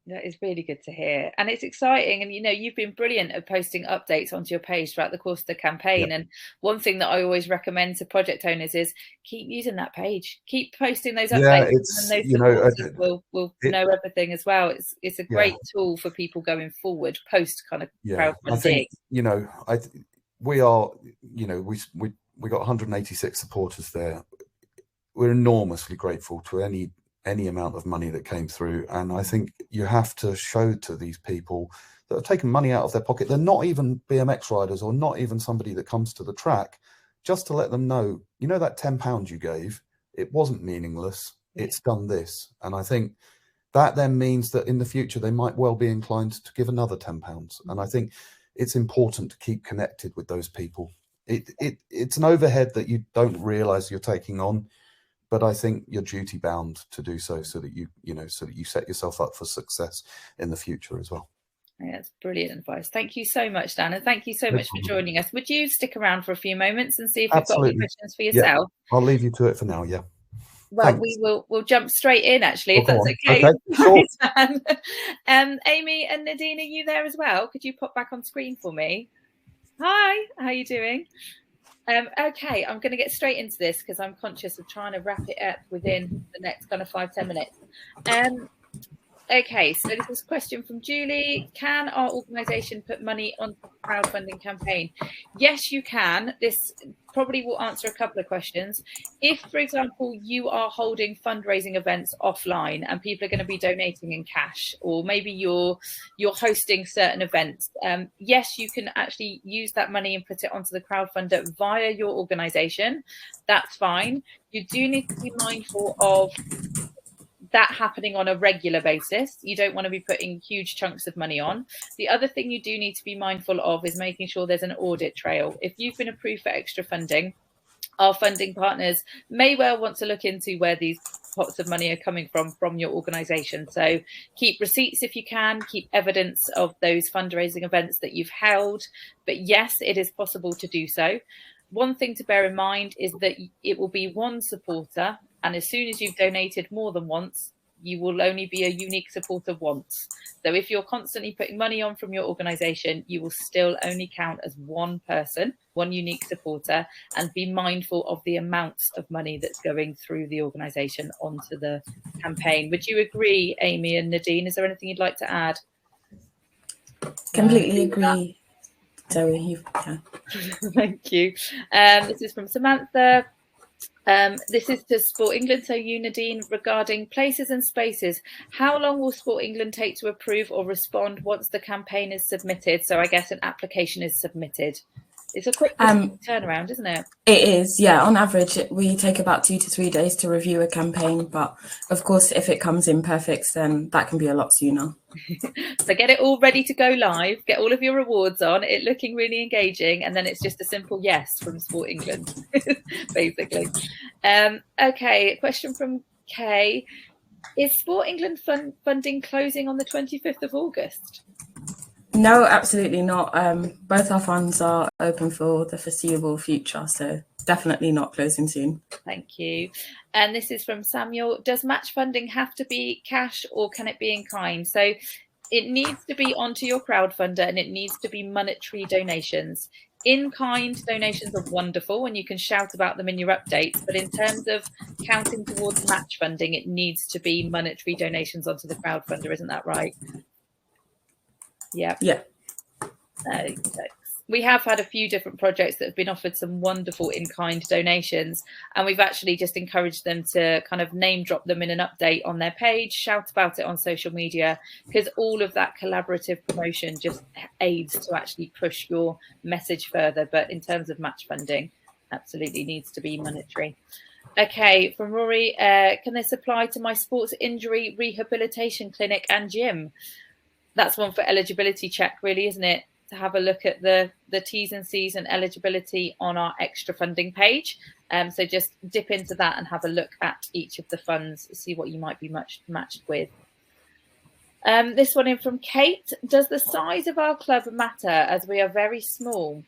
That is really good to hear, and it's exciting. And you've been brilliant at posting updates onto your page throughout the course of the campaign. And one thing that I always recommend to project owners is keep using that page, keep posting those updates, and those supporters will know everything as well. It's a great tool for people going forward post kind of crowdfunding. I think we are, we got 186 supporters there. We're enormously grateful to any amount of money that came through. And I think you have to show to these people that have taken money out of their pocket, they're not even BMX riders or not even somebody that comes to the track, just to let them know, that £10 you gave, it wasn't meaningless, it's done this. And I think that then means that in the future they might well be inclined to give another £10. And I think it's important to keep connected with those people. It's an overhead that you don't realize you're taking on, but I think you're duty bound to do so that you set yourself up for success in the future as well. Yeah, that's brilliant advice. Thank you so much, Dan, and thank you so much for joining us. Would you stick around for a few moments and see if we've got any questions for yourself? I'll leave you to it for now. Yeah. Well, we'll jump straight in, actually, if that's okay. Sure. Amy and Nadine, are you there as well? Could you pop back on screen for me? Hi, how are you doing? Okay, I'm going to get straight into this because I'm conscious of trying to wrap it up within the next kind of 5-10 minutes. Okay, so this is a question from Julie. Can our organisation put money on the crowdfunding campaign? Yes, you can. This probably will answer a couple of questions. If, for example, you are holding fundraising events offline and people are going to be donating in cash, or maybe you're hosting certain events, yes, you can actually use that money and put it onto the crowdfunder via your organisation. That's fine. You do need to be mindful of that happening on a regular basis. You don't want to be putting huge chunks of money on. The other thing you do need to be mindful of is making sure there's an audit trail. If you've been approved for extra funding, our funding partners may well want to look into where these pots of money are coming from your organisation. So keep receipts if you can, keep evidence of those fundraising events that you've held. But yes, it is possible to do so. One thing to bear in mind is that it will be one supporter, and as soon as you've donated more than once, you will only be a unique supporter once. So if you're constantly putting money on from your organisation, you will still only count as one person, one unique supporter, and be mindful of the amounts of money that's going through the organisation onto the campaign. Would you agree, Amy and Nadine? Is there anything you'd like to add? Completely agree. Zoe, you can. Thank you. This is from Samantha. This is to Sport England, so you, Nadine, regarding places and spaces. How long will Sport England take to approve or respond once the campaign is submitted? So I guess an application is submitted. It's a quick turnaround, isn't it? It is, yeah. On average, we take about 2 to 3 days to review a campaign. But of course, if it comes in perfect, then that can be a lot sooner. So get it all ready to go live, get all of your rewards on, it looking really engaging, and then it's just a simple yes from Sport England, basically. Okay, a question from Kay. Is Sport England funding closing on the 25th of August? No, absolutely not. Both our funds are open for the foreseeable future, so definitely not closing soon. Thank you. And this is from Samuel. Does match funding have to be cash or can it be in kind? So it needs to be onto your crowdfunder and it needs to be monetary donations. In kind donations are wonderful and you can shout about them in your updates, but in terms of counting towards match funding, it needs to be monetary donations onto the crowdfunder. Isn't that right? Yeah. We have had a few different projects that have been offered some wonderful in-kind donations, and we've actually just encouraged them to kind of name drop them in an update on their page, shout about it on social media, because all of that collaborative promotion just aids to actually push your message further. But in terms of match funding, absolutely needs to be monetary. Okay, from Rory, can this apply to my sports injury rehabilitation clinic and gym? That's one for eligibility check, really, isn't it? To have a look at the T's and C's and eligibility on our extra funding page. So just dip into that and have a look at each of the funds, see what you might be matched with. This one in from Kate. Does the size of our club matter as we are very small?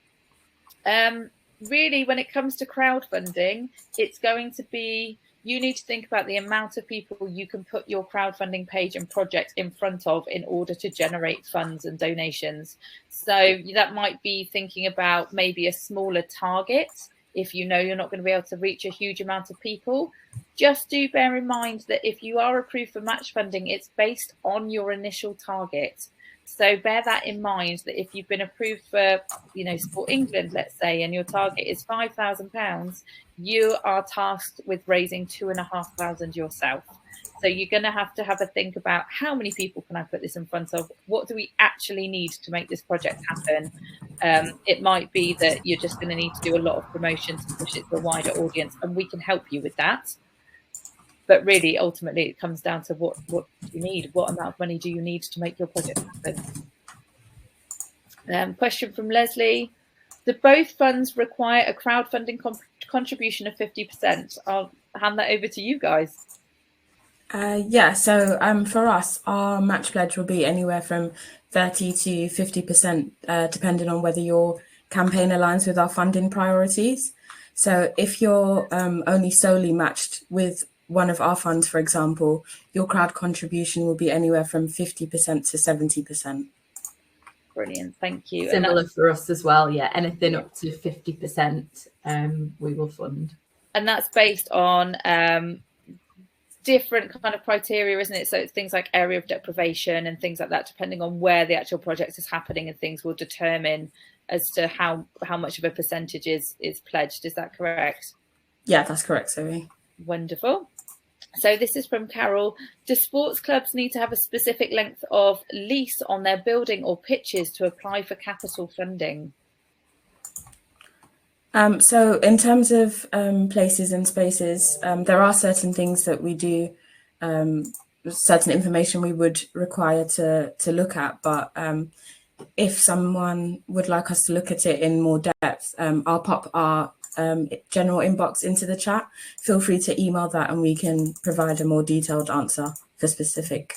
Really, when it comes to crowdfunding, it's going to be, you need to think about the amount of people you can put your crowdfunding page and project in front of in order to generate funds and donations. So that might be thinking about maybe a smaller target. If you know you're not going to be able to reach a huge amount of people, just do bear in mind that if you are approved for match funding, it's based on your initial target. So bear that in mind, that if you've been approved for, Sport England, let's say, and your target is £5,000, you are tasked with raising £2,500 yourself. So you're going to have a think about how many people can I put this in front of? What do we actually need to make this project happen? It might be that you're just going to need to do a lot of promotion to push it to a wider audience, and we can help you with that. But really, ultimately, it comes down to what you need. What amount of money do you need to make your project happen? Question from Leslie. Do both funds require a crowdfunding contribution of 50%? I'll hand that over to you guys. So for us, our match pledge will be anywhere from 30 to 50%, depending on whether your campaign aligns with our funding priorities. So if you're only solely matched with one of our funds, for example, your crowd contribution will be anywhere from 50% to 70%. Brilliant, thank you. Similar for us as well, yeah. Anything up to 50%, we will fund. And that's based on different kind of criteria, isn't it? So it's things like area of deprivation and things like that, depending on where the actual project is happening, and things will determine as to how much of a percentage is pledged. Is that correct? Yeah, that's correct, Zoe. Wonderful. So this is from Carol. Do sports clubs need to have a specific length of lease on their building or pitches to apply for capital funding? So in terms of places and spaces, there are certain things that we do, certain information we would require to look at. But if someone would like us to look at it in more depth, I'll pop our general inbox into the chat. Feel free to email that and we can provide a more detailed answer for specific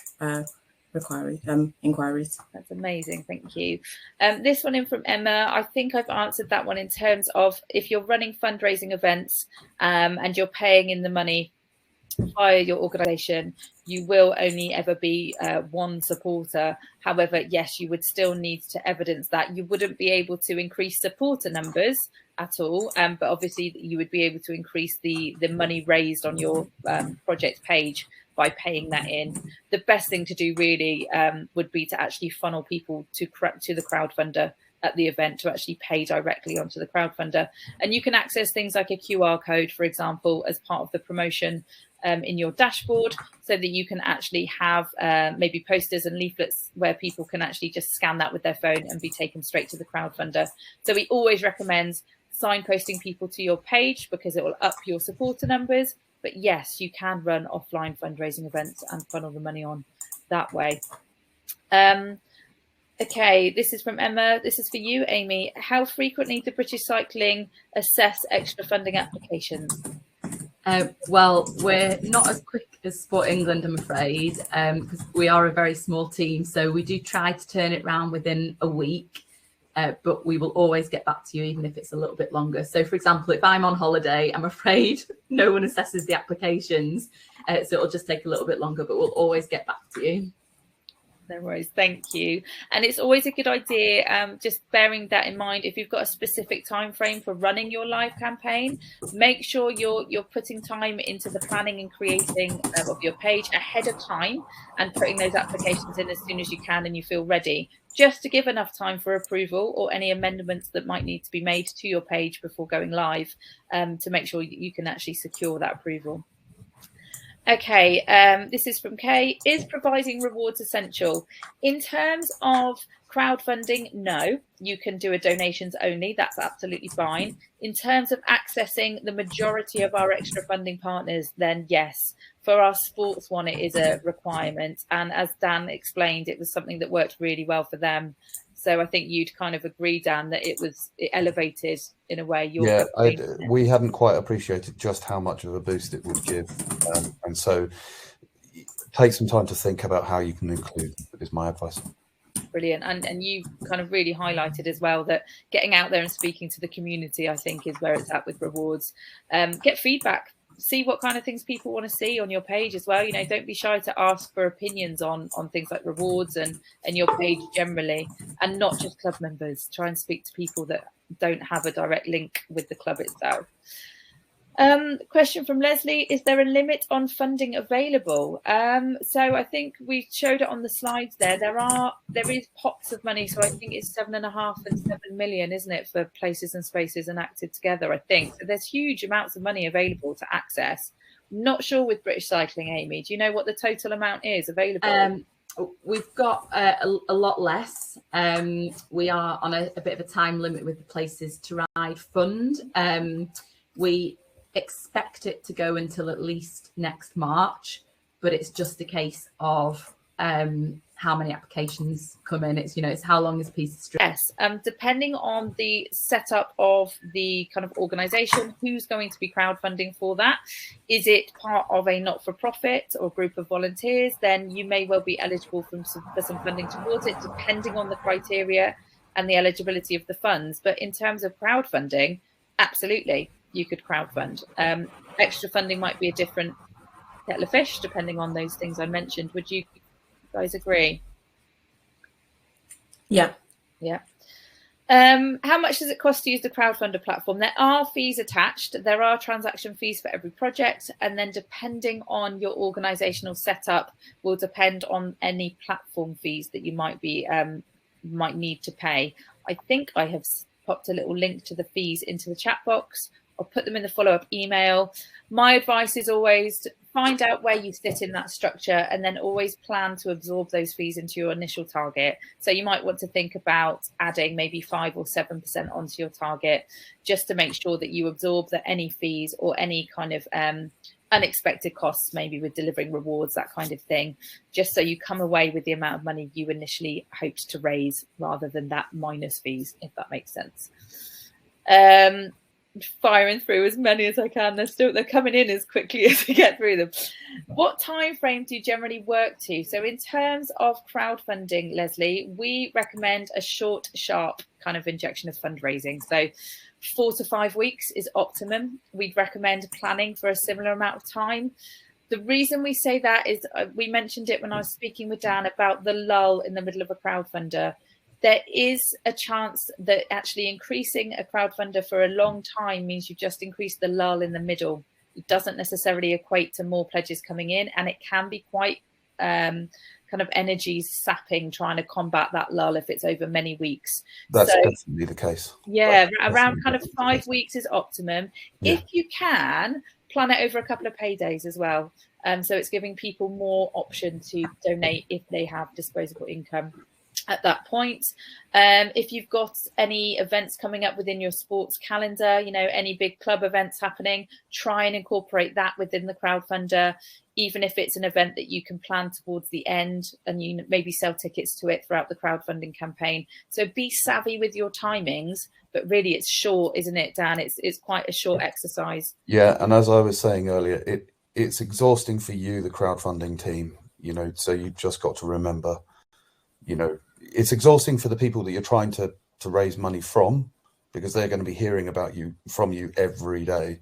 inquiries. That's amazing, thank you. This one in from Emma, I think I've answered that one in terms of if you're running fundraising events and you're paying in the money via your organisation, you will only ever be one supporter. However, yes, you would still need to evidence that. You wouldn't be able to increase supporter numbers at all, but obviously you would be able to increase the money raised on your project page by paying that in. The best thing to do really would be to actually funnel people to the crowdfunder at the event to actually pay directly onto the crowdfunder. And you can access things like a QR code, for example, as part of the promotion in your dashboard, so that you can actually have maybe posters and leaflets where people can actually just scan that with their phone and be taken straight to the crowdfunder. So we always recommend signposting people to your page because it will up your supporter numbers. But yes, you can run offline fundraising events and funnel the money on that way. Okay, this is from Emma. This is for you, Amy. How frequently do British Cycling assess extra funding applications? Well, we're not as quick as Sport England, I'm afraid, because we are a very small team. So we do try to turn it around within a week, but we will always get back to you, even if it's a little bit longer. So, for example, if I'm on holiday, I'm afraid no one assesses the applications. So it'll just take a little bit longer, but we'll always get back to you. No worries, thank you. And it's always a good idea, just bearing that in mind, if you've got a specific time frame for running your live campaign, make sure you're putting time into the planning and creating of your page ahead of time and putting those applications in as soon as you can and you feel ready, just to give enough time for approval or any amendments that might need to be made to your page before going live, to make sure you can actually secure that approval. Okay, this is from Kay. Is providing rewards essential? In terms of crowdfunding, no. You can do a donations only. That's absolutely fine. In terms of accessing the majority of our extra funding partners, then yes. For our sports one, it is a requirement. And as Dan explained, it was something that worked really well for them. So I think you'd kind of agree, Dan, that it elevated in a way. We hadn't quite appreciated just how much of a boost it would give, and so take some time to think about how you can include. Is my advice. Brilliant, and you kind of really highlighted as well that getting out there and speaking to the community, I think, is where it's at with rewards. Get feedback. See what kind of things people want to see on your page as well. You know, don't be shy to ask for opinions on things like rewards and your page generally, and not just club members. Try and speak to people that don't have a direct link with the club itself. Question from Leslie: is there a limit on funding available? So I think we showed it on the slides there. There is pots of money. So I think it's 7.5 and 7 million, isn't it, for places and spaces and active together, I think. So there's huge amounts of money available to access. Not sure with British Cycling, Amy. Do you know what the total amount is available? We've got a lot less. We are on a bit of a time limit with the Places to Ride fund. We expect it to go until at least next March, but it's just a case of how many applications come in. It's how long is a piece of string. Yes, depending on the setup of the kind of organisation, who's going to be crowdfunding for that. Is it part of a not-for-profit or group of volunteers? Then you may well be eligible for some funding towards it, depending on the criteria and the eligibility of the funds. But in terms of crowdfunding, absolutely, you could crowdfund. Extra funding might be a different kettle of fish, depending on those things I mentioned. Would you guys agree? Yeah. Yeah. How much does it cost to use the crowdfunder platform? There are fees attached. There are transaction fees for every project, and then depending on your organizational setup will depend on any platform fees that you might need to pay. I think I have popped a little link to the fees into the chat box. I'll put them in the follow-up email. My advice is always to find out where you sit in that structure and then always plan to absorb those fees into your initial target. So you might want to think about adding maybe 5 or 7% onto your target, just to make sure that you absorb any fees or any kind of unexpected costs, maybe with delivering rewards, that kind of thing, just so you come away with the amount of money you initially hoped to raise rather than that minus fees, if that makes sense. firing through as many as I can. They're coming in as quickly as we get through them. What time frame do you generally work to? So in terms of crowdfunding, Leslie, we recommend a short, sharp kind of injection of fundraising. So 4 to 5 weeks is optimum. We'd recommend planning for a similar amount of time. The reason we say that is we mentioned it when I was speaking with Dan about the lull in the middle of a crowdfunder. There is a chance that actually increasing a crowdfunder for a long time means you've just increased the lull in the middle. It doesn't necessarily equate to more pledges coming in, and it can be quite kind of energy sapping trying to combat that lull if it's over many weeks. That's definitely the case. Yeah, around kind of 5 weeks is optimum. Yeah. If you can, plan it over a couple of paydays as well. So it's giving people more option to donate if they have disposable income at that point. If you've got any events coming up within your sports calendar, you know, any big club events happening, try and incorporate that within the crowdfunder, even if it's an event that you can plan towards the end and you maybe sell tickets to it throughout the crowdfunding campaign. So be savvy with your timings, but really it's short, isn't it, Dan? It's quite a short exercise. Yeah, and as I was saying earlier, it's exhausting for you, the crowdfunding team, you know, so you've just got to remember, you know, it's exhausting for the people that you're trying to raise money from, because they're going to be hearing about you from you every day.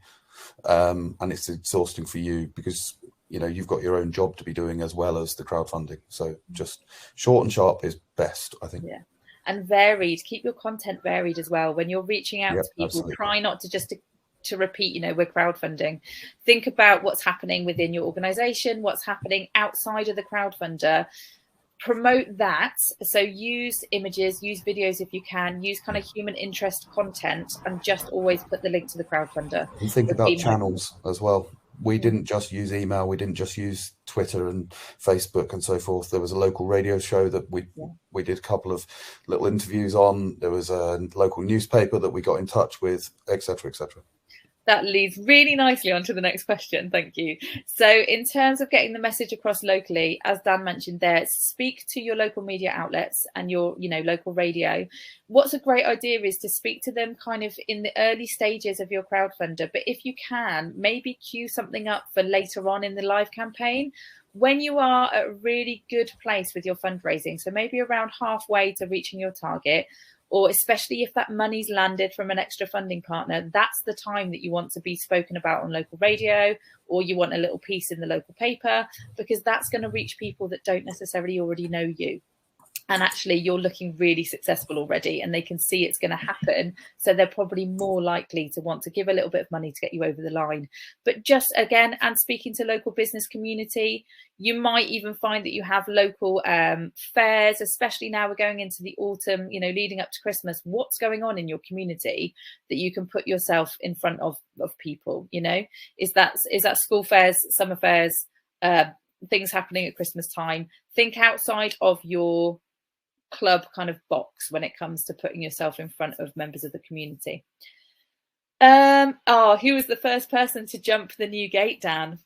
And it's exhausting for you because, you know, you've got your own job to be doing as well as the crowdfunding. So just short and sharp is best, I think. Yeah. And varied. Keep your content varied as well. When you're reaching out to people, absolutely. Try not to just to repeat, you know, we're crowdfunding. Think about what's happening within your organization, what's happening outside of the crowdfunder. Promote that. So use images, use videos if you can, use kind of human interest content, and just always put the link to the crowdfunder. And think about channels as well. We didn't just use email, we didn't just use Twitter and Facebook and so forth. There was a local radio show that we did a couple of little interviews on. There was a local newspaper that we got in touch with, etc., etc. That leads really nicely on to the next question. Thank you. So in terms of getting the message across locally, as Dan mentioned there, speak to your local media outlets and your, you know, local radio. What's a great idea is to speak to them kind of in the early stages of your crowdfunder. But if you can, maybe queue something up for later on in the live campaign when you are at a really good place with your fundraising. So maybe around halfway to reaching your target, or especially if that money's landed from an extra funding partner, that's the time that you want to be spoken about on local radio, or you want a little piece in the local paper, because that's going to reach people that don't necessarily already know you. And actually you're looking really successful already and they can see it's going to happen. So they're probably more likely to want to give a little bit of money to get you over the line. But just again, and speaking to local business community, you might even find that you have local fairs, especially now we're going into the autumn, you know, leading up to Christmas. What's going on in your community that you can put yourself in front of people, you know? Is that school fairs, summer fairs, things happening at Christmas time? Think outside of your club kind of box when it comes to putting yourself in front of members of the community. Who was the first person to jump the new gate, Dan?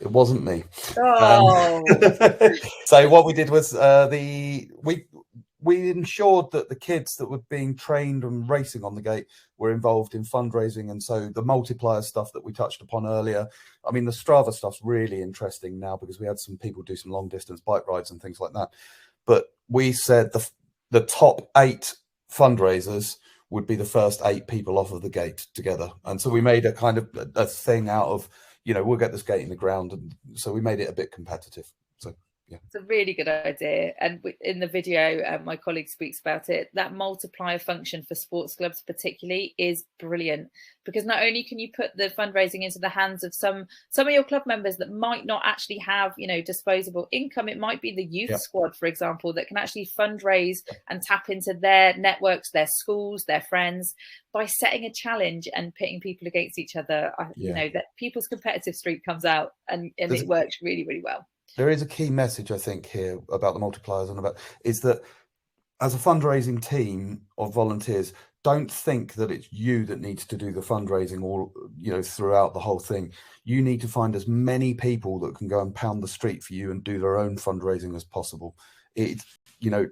It wasn't me. Oh. So what we did was we ensured that the kids that were being trained and racing on the gate were involved in fundraising, and so the multiplier stuff that we touched upon earlier. I mean, the Strava stuff's really interesting now because we had some people do some long distance bike rides and things like that. But we said the top 8 fundraisers would be the first 8 people off of the gate together. And so we made a kind of a thing out of, you know, we'll get this gate in the ground. And so we made it a bit competitive. So, yeah. It's a really good idea. And in the video, my colleague speaks about it. That multiplier function for sports clubs particularly is brilliant, because not only can you put the fundraising into the hands of some of your club members that might not actually have, you know, disposable income. It might be the youth squad, for example, that can actually fundraise and tap into their networks, their schools, their friends, by setting a challenge and pitting people against each other. You know, that people's competitive streak comes out and it works really, really well. There is a key message, I think, here about the multipliers and about is that as a fundraising team of volunteers, don't think that it's you that needs to do the fundraising all, you know, throughout the whole thing. You need to find as many people that can go and pound the street for you and do their own fundraising as possible. It's, you know,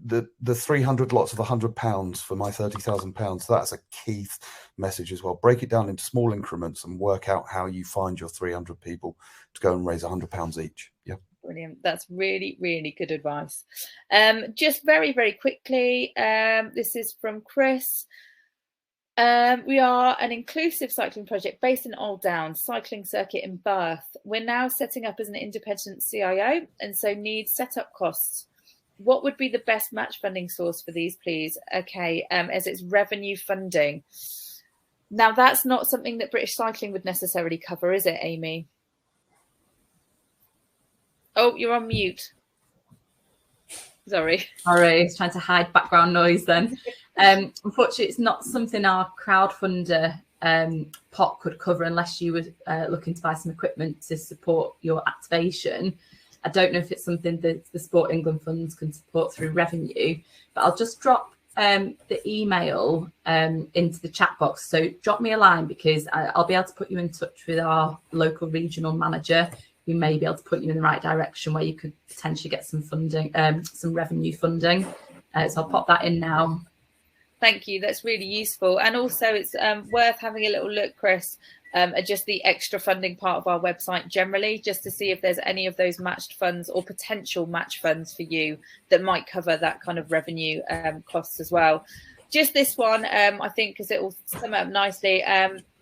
the 300 lots of £100 for my £30,000. That's a key message as well. Break it down into small increments and work out how you find your 300 people to go and raise £100 each. Yeah. Brilliant. That's really, really good advice. Just very, very quickly, this is from Chris. We are an inclusive cycling project based in Old Downs, cycling circuit in Bath. We're now setting up as an independent CIO and so need setup costs. What would be the best match funding source for these, please? Okay, as it's revenue funding. Now, that's not something that British Cycling would necessarily cover, is it, Amy? Oh, you're on mute. Sorry, it's trying to hide background noise then. Unfortunately, it's not something our crowdfunder pot could cover unless you were looking to buy some equipment to support your activation. I don't know if it's something that the Sport England funds can support through revenue, but I'll just drop the email into the chat box. So drop me a line, because I'll be able to put you in touch with our local regional manager, who may be able to put you in the right direction where you could potentially get some funding, some revenue funding. So I'll pop that in now. Thank you. That's really useful. And also it's worth having a little look, Chris, at just the extra funding part of our website generally, just to see if there's any of those matched funds or potential match funds for you that might cover that kind of revenue costs as well. Just this one, I think, because it will sum up nicely.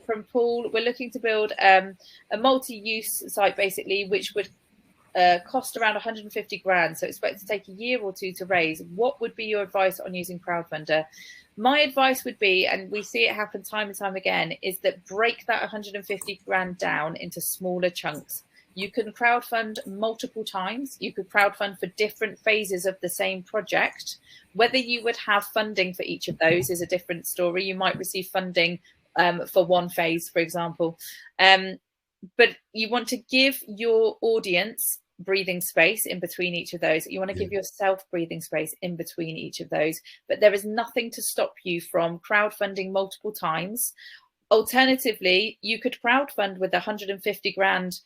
From Paul, we're looking to build a multi-use site, basically, which would cost around 150 grand. So expect to take a year or two to raise. What would be your advice on using Crowdfunder? My advice would be, and we see it happen time and time again, is that break that 150 grand down into smaller chunks. You can crowdfund multiple times. You could crowdfund for different phases of the same project. Whether you would have funding for each of those is a different story. You might receive funding for one phase, for example. But you want to give your audience breathing space in between each of those. You want to give yourself breathing space in between each of those. But there is nothing to stop you from crowdfunding multiple times. Alternatively, you could crowdfund with 150 grand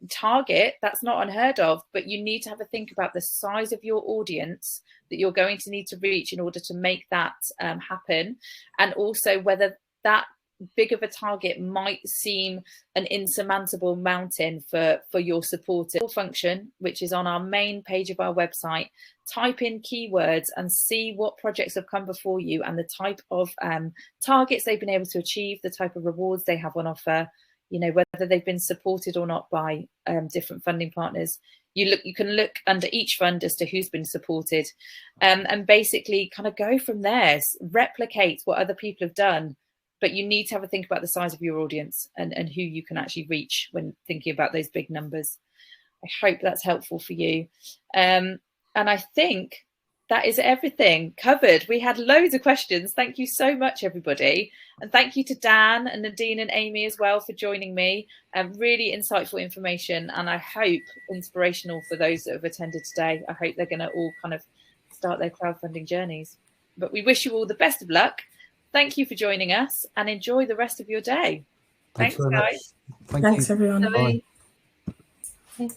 target. That's not unheard of, but you need to have a think about the size of your audience that you're going to need to reach in order to make that happen, and also whether that big of a target might seem an insurmountable mountain for your supporters. Function, which is on our main page of our website, type in keywords and see what projects have come before you and the type of targets they've been able to achieve, the type of rewards they have on offer, you know, whether they've been supported or not by different funding partners. You can look under each fund as to who's been supported, and basically kind of go from there, replicate what other people have done. But you need to have a think about the size of your audience and who you can actually reach when thinking about those big numbers. I hope that's helpful for you. And I think that is everything covered. We had loads of questions. Thank you so much, everybody. And thank you to Dan and Nadine and Amy as well for joining me. Really insightful information, and I hope inspirational for those that have attended today. I hope they're going to all kind of start their crowdfunding journeys. But we wish you all the best of luck. Thank you for joining us and enjoy the rest of your day. Thanks guys. Thanks, everyone. Bye. Bye.